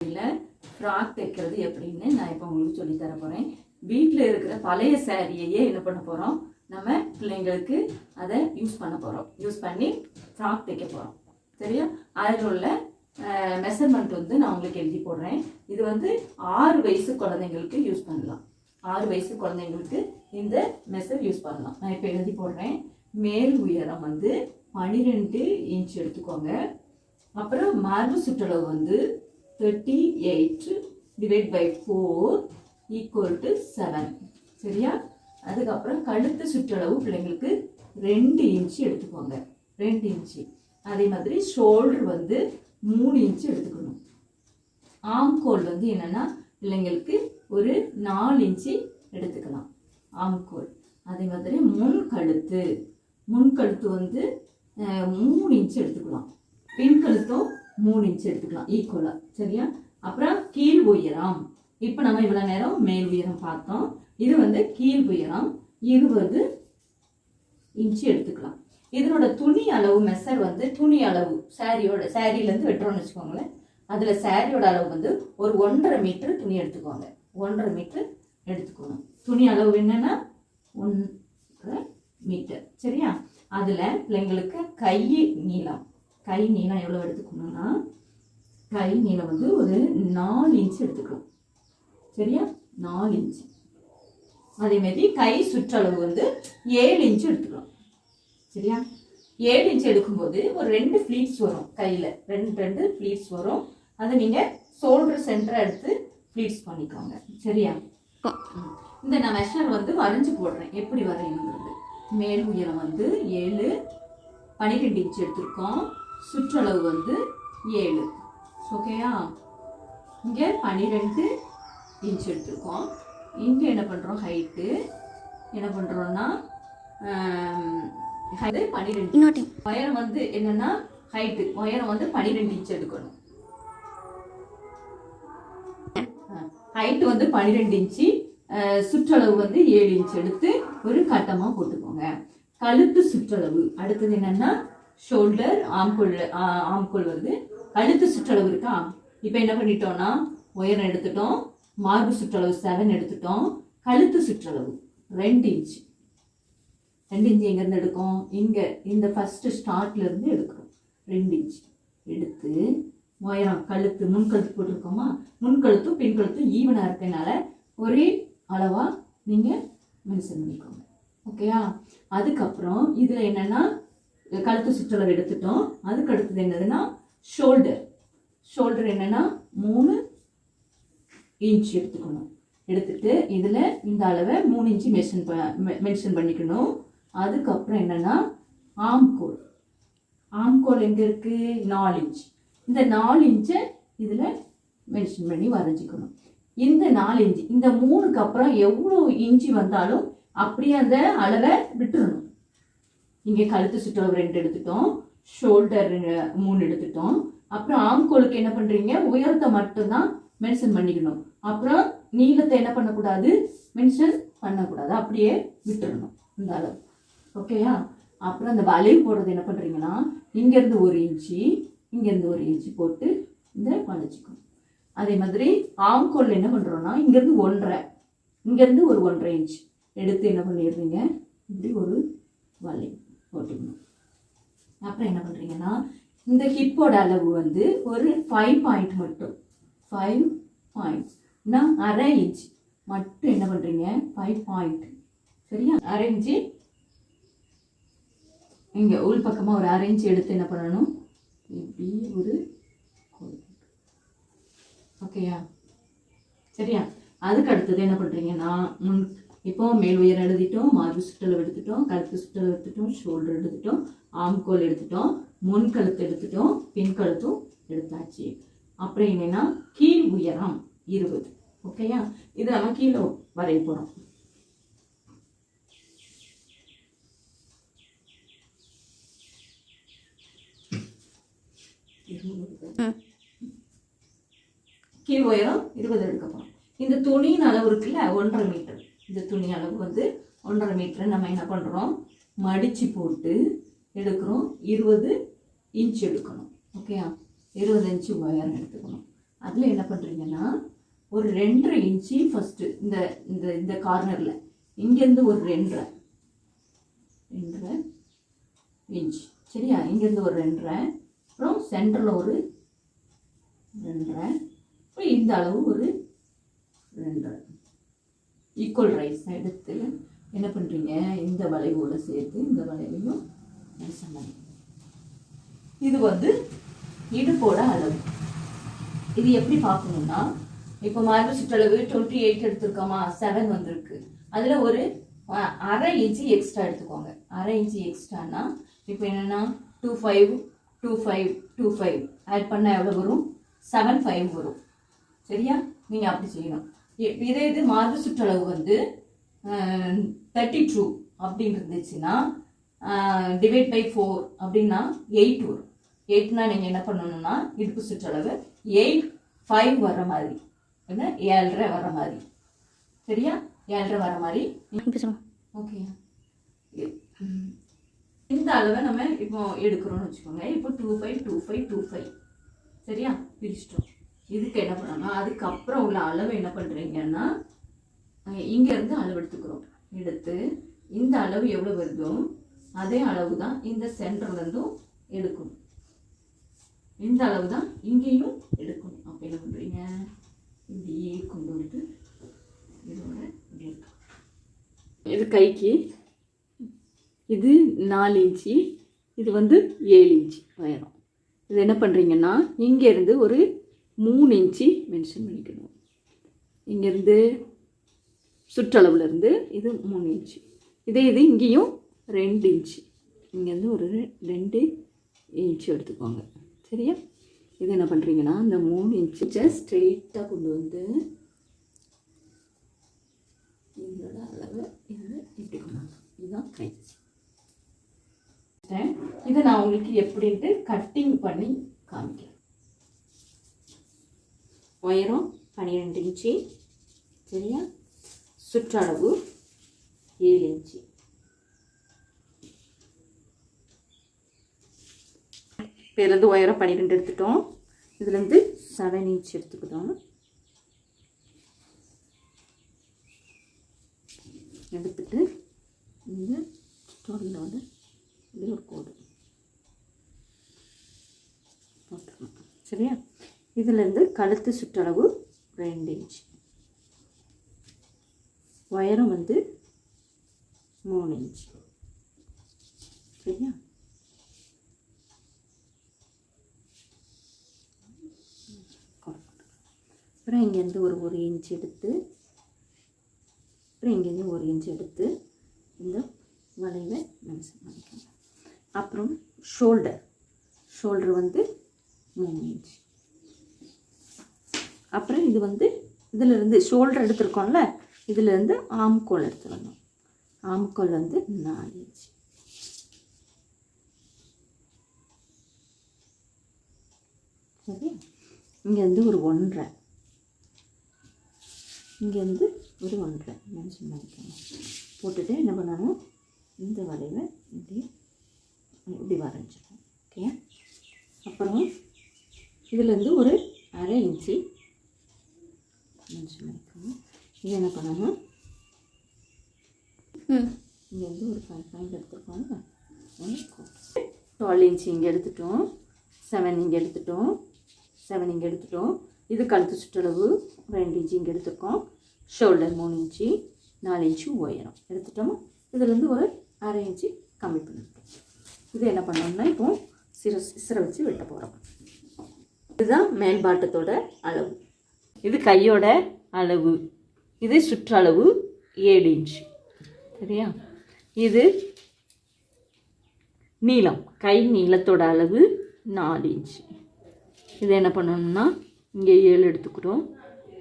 Frock தைக்கிறது எப்படின்னு நான் இப்போ உங்களுக்கு சொல்லி தர போகிறேன். வீட்டில் இருக்கிற பழைய சாரியையே என்ன பண்ண போகிறோம், நம்ம பிள்ளைங்களுக்கு அதை யூஸ் பண்ணி ஃப்ராக் தைக்க போகிறோம். சரியா? அதில் உள்ள மெஷர்மெண்ட் வந்து நான் உங்களுக்கு எழுதி போடுறேன். இது வந்து 6 வயசு குழந்தைங்களுக்கு யூஸ் பண்ணலாம். 6 வயசு குழந்தைங்களுக்கு இந்த மெஷர் யூஸ் பண்ணலாம். நான் இப்போ எழுதி போடுறேன். மேல் உயரம் வந்து 12 இன்ச் எடுத்துக்கோங்க. அப்புறம் மார்பு சுற்றளவு வந்து 38 டிவைட் பை 4 ஈக்குவல் டு 7. சரியா? அதுக்கப்புறம் கழுத்து சுற்றளவு பிள்ளைங்களுக்கு 2 இன்ச்சு எடுத்துக்கோங்க. 2 இன்ச்சு. அதே மாதிரி ஷோல்டர் வந்து 3 இன்ச்சு எடுத்துக்கணும். ஆம்கோல் வந்து என்னன்னா பிள்ளைங்களுக்கு ஒரு 4 இன்ச்சு எடுத்துக்கலாம். ஆம்கோல். அதே மாதிரி முன்கழுத்து வந்து 3 இன்ச்சு எடுத்துக்கலாம். பின்கழுத்தும் 3 இன்ச்சு எடுத்துக்கலாம் ஈக்குவலா. சரியா? அப்புறம் கீழ் உயரம், இப்போ நம்ம இவ்வளவு நேரம் மேல் உயரம் பார்த்தோம். இது வந்து கீழ் உயரம் 20 இன்ச்சு எடுத்துக்கலாம். இதனோட துணி அளவு மெஷர் வந்து துணி அளவு சாரியிலேருந்து வெட்டுறோம்னு வச்சுக்கோங்களேன். அதில் சாரியோட அளவு வந்து ஒரு 1.5 மீட்டர் துணி எடுத்துக்கோங்க. 1.5 மீட்டர் எடுத்துக்கணும். துணி அளவு என்னன்னா 1.5 மீட்டர். சரியா? அதில் பிள்ளைங்களுக்கு கை நீளம் எவ்வளோ எடுத்துக்கணும்னா, கை நீளம் வந்து ஒரு 4 இன்ச்சு எடுத்துக்கணும். சரியா? 4 இன்ச்சு. அதே மாதிரி கை சுற்றளவு வந்து 7 இன்ச்சு எடுத்துக்கலாம். சரியா? 7 இன்ச்சு எடுக்கும்போது ஒரு 2 ஃப்ளீட்ஸ் வரும். கையில் 2 ஃப்ளீட்ஸ் வரும். அதை நீங்கள் ஷோல்டர் சென்டரை எடுத்து ஃப்ளீட்ஸ் பண்ணிக்கோங்க. சரியா? இந்த நான் மெஷர் வந்து வரைஞ்சி போடுறேன். எப்படி வரையணுங்கிறது. மேல் உயரம் வந்து 12 இன்ச்சு எடுத்திருக்கோம். சுற்றளவு வந்து 7. ஓகேயா? இங்கே 12 இன்ச் எடுத்திருக்கோம். இங்கே என்ன பண்ணுறோம், ஹைட்டு என்ன பண்ணுறோம்னா 12. உயரம் வந்து என்னன்னா உயரம் வந்து 12 இன்ச் எடுக்கணும். ஹைட்டு வந்து 12 இன்ச்சு, சுற்றளவு வந்து 7 இன்ச் எடுத்து ஒரு கட்டமாக போட்டுக்கோங்க. கழுத்து சுற்றளவு அடுத்தது என்னன்னா ஷோல்டர், ஆம்கோல் வருது. கழுத்து சுற்றளவு இருக்கா? இப்போ என்ன பண்ணிட்டோம்னா உயரம் எடுத்துட்டோம், மார்பு சுற்றளவு 7 எடுத்துட்டோம், கழுத்து சுற்றளவு 2 இன்ச். 2 இன்ச் எங்கேருந்து எடுக்கும், இங்கே இந்த ஃபஸ்ட்டு ஸ்டார்ட்லேருந்து எடுக்கிறோம். 2 இன்ச் எடுத்து உயரம் கழுத்து முன்கழுத்து போட்டிருக்கோமா, முன்கழுத்தும் பின்கழுத்தும் ஈவனாக இருக்கனால ஒரே அளவாக நீங்கள் மென்ஷன் பண்ணிக்கோங்க. ஓகேயா? அதுக்கப்புறம் இதில் என்னென்னா கழுத்து சுற்றளவு எடுத்துட்டோம். அதுக்கு அடுத்தது என்னதுன்னா ஷோல்டர் என்னென்னா 3 இன்ச் எடுத்துக்கணும். எடுத்துட்டு இதில் இந்த அளவை 3 இன்ச்சு மென்ஷன் பண்ணிக்கணும். அதுக்கப்புறம் என்னென்னா ஆம்கோல் எங்கே இருக்குது, 4 இன்ச். இந்த 4 இன்ச்சை இதில் மென்ஷன் பண்ணி வரைஞ்சிக்கணும். இந்த 4 இன்ச்சு, இந்த 3க்கு அப்புறம் எவ்வளோ இன்ச்சு வந்தாலும் அப்படியே அந்த அளவை விட்டுறணும். இங்கே கழுத்து சுற்றளவு 2 எடுத்துட்டோம், ஷோல்டர் 3 எடுத்துட்டோம். அப்புறம் ஆம்கோலுக்கு என்ன பண்ணுறீங்க, உயரத்தை மட்டும்தான் மென்ஷன் பண்ணிக்கணும். அப்புறம் நீளத்தை என்ன பண்ணக்கூடாது, மென்ஷன் பண்ணக்கூடாது, அப்படியே விட்டுறணும் இந்த அளவு. ஓகேயா? அப்புறம் அந்த வளைவு போடுறது என்ன பண்ணுறீங்கன்னா, இங்கேருந்து 1 இன்ச்சு, இங்கேருந்து 1 இன்ச்சு போட்டு இந்த வளைச்சிக்கணும். அதே மாதிரி ஆம்கோல் என்ன பண்ணுறோன்னா, இங்கேருந்து 1.5, இங்கேருந்து ஒரு 1.5 இன்ச் எடுத்து என்ன பண்ணிடுறீங்க, இப்படி ஒரு வளைவு போட்டுக்கணும். அப்புறம் என்ன பண்ணுறீங்கன்னா, இந்த ஹிப்போட அளவு வந்து ஒரு 5 பாயிண்ட் மட்டும், 5 பாயிண்ட்ஸ், நான் 1/2 இன்ச் மட்டும் என்ன பண்ணுறீங்க, 5 பாயிண்ட். சரியா? 1/2 இன்ச்சு இங்கே உள் பக்கமாக ஒரு 1/2 இன்ச் எடுத்து என்ன பண்ணணும், இப்படி ஒரு கோடு. ஓகேயா? சரியா? அதுக்கு அடுத்தது என்ன பண்ணுறீங்கன்னா, இப்போ மேல் உயரம் எழுதிட்டோம், மார்பு சுற்றளவு எடுத்துட்டோம், கழுத்து சுற்றளவு எடுத்துட்டோம், ஷோல்டர் எடுத்துட்டோம், ஆம்கோல் எடுத்துட்டோம், முன் கழுத்து எடுத்துட்டோம், பின் கழுத்தும் எடுத்தாச்சு. அப்புறம் என்னன்னா கீழ் உயரம் 20. ஓகேயா? இது நம்ம கீழே வரைய போகிறோம். கீழ் உயரம் 20 எடுக்க போகிறோம். இந்த துணியின் அளவு இருக்குல்ல 1.5 மீட்டர், இந்த துணி அளவு வந்து 1.5 மீட்டர் நம்ம என்ன பண்ணுறோம், மடித்து போட்டு எடுக்கிறோம். 20 இன்ச் எடுக்கணும். ஓகேயா? 20 இன்ச்சு உயரம் எடுத்துக்கணும். அதில் என்ன பண்ணுறீங்கன்னா ஒரு 2.5 இன்ச்சு ஃபஸ்ட்டு இந்த இந்த இந்த கார்னரில் இங்கேருந்து ஒரு 2.5 இன்ச் சரியா, இங்கேருந்து ஒரு 2.5, அப்புறம் சென்டரில் ஒரு 2.5, அப்புறம் இந்த அளவு ஒரு 2.5 ஈக்குவல் ரைஸ் எடுத்து என்ன பண்ணுறீங்க, இந்த வளைவோடு சேர்த்து இந்த வளைவையும் பண்ணி, இது வந்து இடுப்போட அளவு. இது எப்படி பார்க்கணும்னா, இப்போ மார்பு சுற்றளவு 28 எடுத்துருக்கோமா, 7 வந்திருக்கு, அதில் ஒரு 1/2 இன்ச்சு எக்ஸ்ட்ரா எடுத்துக்கோங்க. 1/2 இன்ச்சு எக்ஸ்ட்ரானா இப்போ என்னென்னா 2.5 ஆட் பண்ணால் எவ்வளோ வரும், 7.5 வரும் சரியா. நீங்கள் அப்படி செய்யணும். இதே இது மார்பு சுற்றளவு வந்து 32 அப்படின்னு இருந்துச்சுன்னா டிவைட் பை 4 அப்படின்னா 8 வரும். 8னா நீங்கள் என்ன பண்ணணும்னா இடுப்பு சுற்றளவு 8.5 வர்ற மாதிரி, என்ன 7.5 வர மாதிரி சரியா, 7.5 வர மாதிரி ஓகே. இந்த அளவை நம்ம இப்போ எடுக்கிறோம்னு வச்சுக்கோங்க. இப்போ 2.5 சரியா பிரிச்சிட்டோம். இதுக்கு என்ன பண்ணோம்னா அதுக்கப்புறம் உள்ள அளவு என்ன பண்ணுறீங்கன்னா இங்கேருந்து அளவு எடுத்துக்கிறோம். எடுத்து இந்த அளவு எவ்வளோ வருதோ அதே அளவு தான் இந்த சென்டர்லேருந்தும் எடுக்கணும். இந்த அளவு தான் இங்கேயும் எடுக்கணும். அப்போ என்ன பண்ணுறீங்க, இப்படியே கொண்டு வந்து இதோட இது கைக்கு இது 4 இன்ச்சு, இது வந்து 7 இன்ச்சு உயரம். இது என்ன பண்ணுறீங்கன்னா இங்கேருந்து ஒரு 3 இன்ச்சு மென்ஷன் பண்ணிக்கணும். இங்கேருந்து சுற்றளவுலேருந்து இது 3 இன்ச்சு. இது இங்கேயும் 2 இன்ச்சு, இங்கேருந்து ஒரு 2 இன்ச்சு எடுத்துக்கோங்க சரியா. இது என்ன பண்ணுறீங்கன்னா இந்த 3 இன்ச்சு ஸ்ட்ரெயிட்டாக கொண்டு வந்து இதோட அளவு இது இப்படி கொண்டு வந்து, இதுதான் கை. இதை நான் உங்களுக்கு எப்படின்ட்டு கட்டிங் பண்ணி காமிக்கிறேன். உயரம் 12 இன்ச்சு சரியா, சுற்றளவு 7 இன்ச்சு. இப்போ இதுலேருந்து உயரம் 12 எடுத்துட்டோம், இதுலேருந்து 7 இன்ச் எடுத்துக்கிட்டோம். எடுத்துட்டு இந்த ஸ்டோரியோட இது ஒரு கோடு போட்டுக்கணும் சரியா. இதுலேருந்து கழுத்து சுற்றளவு 2 இன்ச், உயரம் வந்து 3 இன்ச் சரியா. அப்புறம் இங்கேருந்து ஒரு இன்ச் எடுத்து, அப்புறம் இங்கேருந்து 1 இன்ச் எடுத்து இந்த வளைவை மென்ஷன் பண்ணிக்கோங்க. அப்புறம் ஷோல்டர் வந்து 3 இன்ச். அப்புறம் இது வந்து இதிலிருந்து ஷோல்டர் எடுத்துருக்கோம்ல, இதிலேருந்து ஆம்கோல் எடுத்துக்கணும். ஆம்கோல் வந்து 4 இன்ச் சரி. இங்கேருந்து ஒரு 1.5, இங்கேருந்து ஒரு 1.5 மென்ஷன் பண்ணிக்கோங்க. போட்டுட்டு என்ன பண்ணணும், இந்த வளைவை இப்படி வரைஞ்சிடும் ஓகே. அப்புறம் இதுலேருந்து ஒரு 1/2 இன்ச்சு மென்ஷன் பண்ணிக்கோங்க. இது என்ன பண்ணணும், இங்கேருந்து ஒரு 5 பாயிண்ட் எடுத்துருக்கோங்க. 12 இன்ச்சு இங்கே எடுத்துட்டோம், 7 இங்கே எடுத்துட்டோம், 7 இங்கே எடுத்துட்டோம். இது கழுத்து சுற்றளவு 2 இன்ச்சு இங்கே எடுத்துருக்கோம். ஷோல்டர் 3 இன்ச்சு, 4 இன்ச்சு உயரம் எடுத்துட்டோமா. இதுலேருந்து ஒரு 1/2 இன்ச்சு கம்மி பண்ணிட்டோம். இது என்ன பண்ணோம்னா இப்போ சிரை வச்சு வெட்ட போகிறோம். இதுதான் மேல் பாட்டத்தோட அளவு. இது கையோட அளவு, இது சுற்றளவு 7 இன்ச்சு சரியா. இது நீளம், கை நீளத்தோட அளவு 4 இன்ச்சு. இது என்ன பண்ணணும்னா இங்கே 7 எடுத்துக்கிறோம்,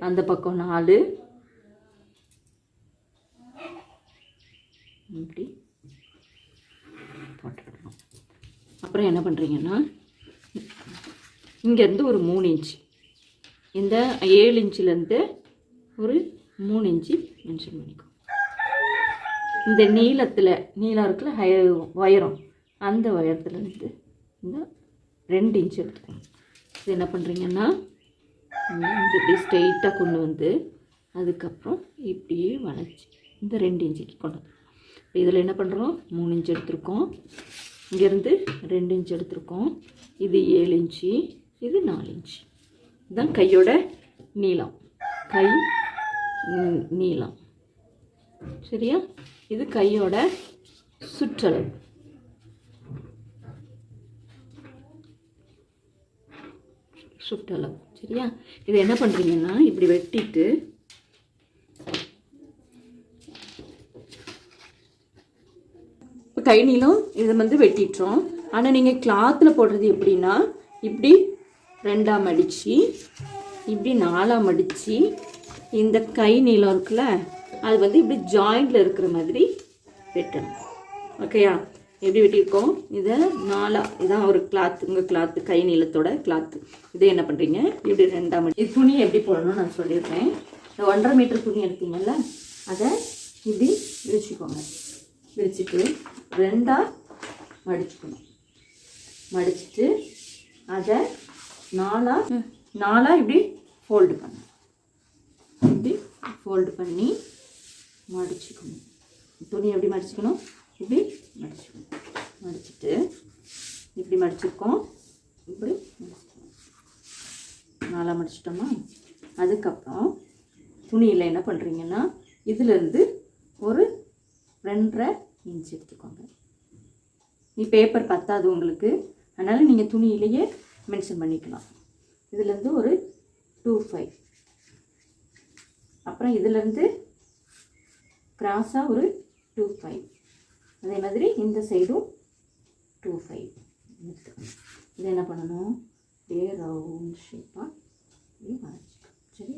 அந்த பக்கம் 4, இப்படி போட்டுடணும். அப்புறம் என்ன பண்ணுறீங்கன்னா இங்கேருந்து ஒரு 3 இன்ச்சு, இந்த 7 இன்ச்சிலேருந்து ஒரு 3 இன்ச்சு மென்ஷன் பண்ணிக்கோ. இந்த நீளம் இருக்குல்ல உயரம், அந்த உயரத்துலேருந்து இந்த 2 இன்ச்சு எடுத்துக்கணும். இது என்ன பண்ணுறீங்கன்னா இப்படி ஸ்ட்ரெயிட்டாக கொண்டு வந்து அதுக்கப்புறம் இப்படியே வளைச்சி இந்த 2 இன்ச்சுக்கு கொண்டு வந்து இதில் என்ன பண்ணுறோம் 3 இன்ச் எடுத்திருக்கோம், இங்கேருந்து 2 இன்ச் எடுத்திருக்கோம், இது 7 இன்ச்சு, இது 4 இன்ச்சு. இதுதான் கையோட நீளம், கை நீளம். சரியா? இது கையோட சுற்றளவு. சுற்றளவு. சரியா? இதை என்ன பண்ணுறீங்கன்னா இப்படி வெட்டிட்டு இப்போ கை நீளம் இதை வந்து வெட்டிட்டோம். ஆனால் நீங்கள் கிளாத்தில் போடுறது எப்படின்னா இப்படி 2ஆ மடித்து இப்படி 4ஆ மடித்து இந்த கை நீளம் இருக்குல்ல அது வந்து இப்படி ஜாயிண்டில் இருக்கிற மாதிரி வெட்டணும். ஓகேயா? எப்படி வெட்டியிருக்கோம் இதை 4ஆ, இதான் ஒரு கிளாத்து, உங்கள் கிளாத்து கை நீளத்தோட கிளாத்து. இதை என்ன பண்ணுறீங்க இப்படி 2ஆ மடி. இது துணி எப்படி போடணும்னு நான் சொல்லியிருக்கேன். இந்த 1.5 மீட்டர் துணி எடுத்தீங்கல்ல அதை இப்படி விரிச்சிக்கோங்க. விரிச்சிட்டு 2ஆ மடிச்சுக்கணும். மடிச்சுட்டு அதை 4ஆ இப்படி ஃபோல்டு பண்ணணும். இப்படி ஃபோல்டு பண்ணி மடிச்சுக்கணும். துணி எப்படி மடிச்சுக்கணும் இப்படி மடிச்சுக்கணும். மடிச்சுட்டு இப்படி மடிச்சிருக்கோம், இப்படி மடிச்சுக்கணும். 4ஆ மடிச்சிட்டோமா? அதுக்கப்புறம் துணியில் என்ன பண்ணுறீங்கன்னா இதிலேருந்து ஒரு 2.5 இன்ச் எடுத்துக்கோங்க. பேப்பர் பத்தாது உங்களுக்கு, அதனால் நீங்கள் துணியிலேயே மென்ஷன் பண்ணிக்கலாம். இதுலேருந்து ஒரு 2.5, அப்புறம் இதிலேருந்து கிராஸாக ஒரு 2.5, அதே மாதிரி இந்த சைடும் 2.5 எடுத்துக்கணும். இதை என்ன பண்ணணும் அப்படியே ரவுண்ட் ஷேப்பாக இப்படி வரைச்சிக்கணும். சரி?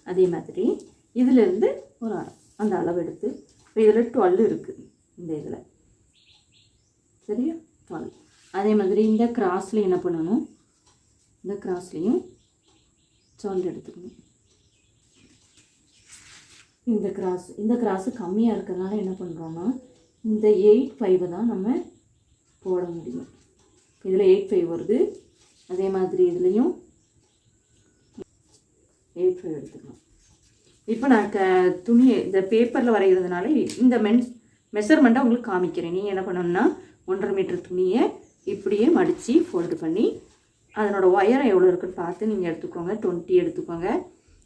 அதே மாதிரி இதிலேருந்து ஒரு அந்த அளவு எடுத்து இப்போ இதில் 12 இருக்குது இந்த இதில். சரியா? 12. அதே மாதிரி இந்த கிராஸ்லேயும் என்ன பண்ணணும், இந்த கிராஸ்லேயும் 12 எடுத்துக்கணும். இந்த கிராஸு கம்மியாக இருக்கிறதுனால என்ன பண்ணுறோன்னா இந்த 8.5 தான் நம்ம போட முடியும். இதில் 8.5 வருது, அதே மாதிரி இதுலேயும் 8.5 எடுத்துக்கணும். இப்போ நான் துணி இந்த பேப்பரில் வரைகிறதுனால இந்த மெஷர்மெண்ட்டை உங்களுக்கு காமிக்கிறேன். நீங்கள் என்ன பண்ணணும்னா 1.5 மீட்டர் துணியை இப்படியே மடித்து ஃபோல்டு பண்ணி அதனோட ஒயரம் எவ்வளோ இருக்குன்னு பார்த்து நீங்கள் எடுத்துக்கோங்க. 20 எடுத்துக்கோங்க.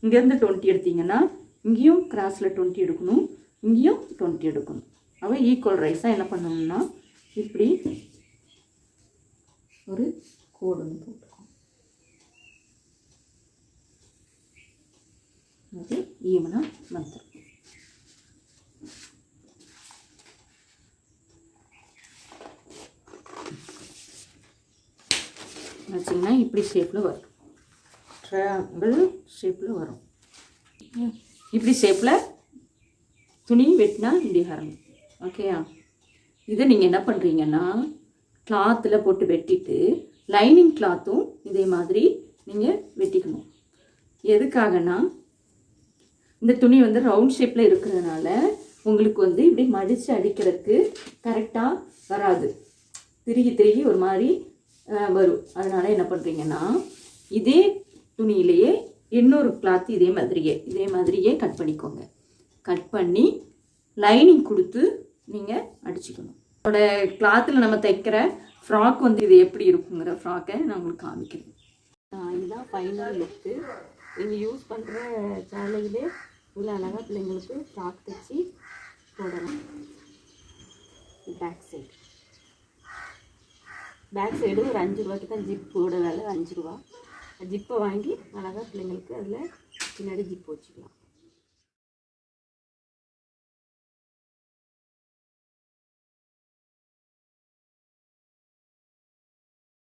இங்கேருந்து 20 எடுத்தீங்கன்னா இங்கேயும் கிராஸில் 20 எடுக்கணும், இங்கேயும் 20 எடுக்கணும். அவ ஈக்குவல் ரைஸாக என்ன பண்ணணும்னா இப்படி ஒரு கோடுன்னு போட்டுக்கோங்க. அது ஈவனாக வந்துடும். வச்சிங்கன்னா இப்படி ஷேப்பில் வரும், ட்ரையாங்கிள் ஷேப்பில் வரும். இப்படி ஷேப்பில் துணி வெட்டினா இப்படி வரணும். ஓகேயா? இதை நீங்கள் என்ன பண்ணுறீங்கன்னா கிளாத்தில் போட்டு வெட்டிட்டு லைனிங் கிளாத்தும் இதே மாதிரி நீங்கள் வெட்டிக்கணும். எதுக்காகனா இந்த துணி வந்து ரவுண்ட் ஷேப்பில் இருக்கிறதுனால உங்களுக்கு வந்து இப்படி மடித்து அடிக்கிறதுக்கு கரெக்டாக வராது, திருகி ஒரு மாதிரி வரும். அதனால் என்ன பண்ணுறீங்கன்னா இதே துணியிலேயே இன்னொரு கிளாத் இதே மாதிரியே கட் பண்ணிக்கோங்க. கட் பண்ணி லைனிங் கொடுத்து நீங்கள் அடிச்சுக்கணும். அதோட கிளாத்தில் நம்ம தைக்கிற ஃப்ராக் வந்து இது எப்படி இருக்குங்கிற ஃப்ராக்கை நான் உங்களுக்கு காமிக்கிறேன். இதுதான் ஃபைனல் லுக்கு. நீங்கள் யூஸ் பண்ணுற சேலையிலே இவ்வளோ அழகாக பிள்ளைங்களுக்கு ஃப்ராக் தைச்சி போடலாம். பேக் சைடு ஒரு 5 ரூபாய்க்கு தான் ஜிப்போட விலை 5 ரூபா. ஜிப்பை வாங்கி அழகாக பிள்ளைங்களுக்கு அதில் பின்னாடி ஜிப்பு வச்சுக்கலாம்.